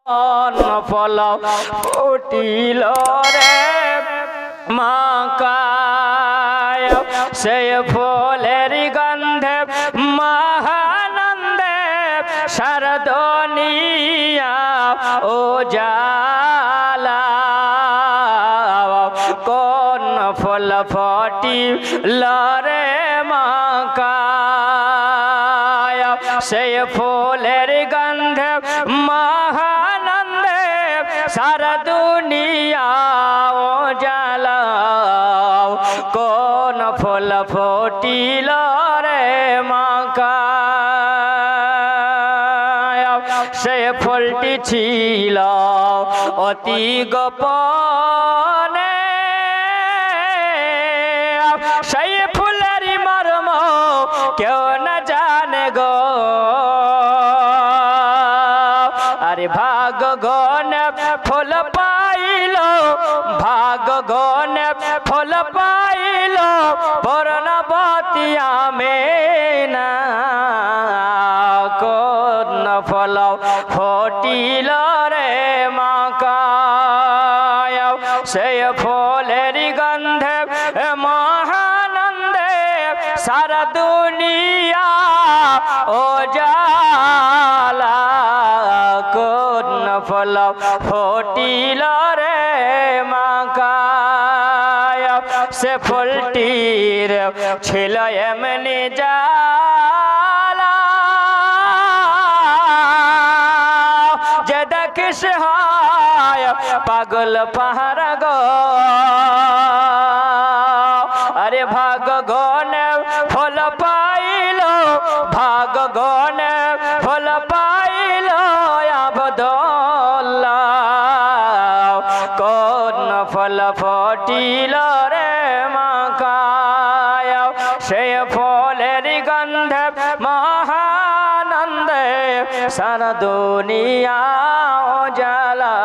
ফল ফুটিল রে মাকায় সেই ফুলের গন্ধে মহানন্দে সারদনিয়া ও জালা কোন ফল ফুটিল রে মাকায় সেই ফুলের গন্ধে মহানন্দে সারা দুনিয়া ও জালা কোন ফুল ফুটিল রে মাকায় সেই ফুলটি ছিল অতি গোপনে সেই ফুলের মর্ম কেউ না জানে গো আরে ভাগ গনে ফুল পাইল ভাগ গনে ফুল পাইল পূর্ণবতী আমেনা কোন ফল ফুটিল রে মাকায় সেই ফুলের গন্ধে মহানন্দে সারা দুনিয়া ও জালা কোন ফল ফুটিল রে মাকায় সে ফুলটির ছিল এমনি জালা যে দেখিস হয় পাগল পাহাড় গো আরে ভাগ গনে ফল পাইল ভাগ গনে ফল পাইল আবদুল্লাহ কোন ফল ফুটিল রে মাকায় সে ফলের গন্ধে মহানন্দে সারা দুনিয়া জ্বালা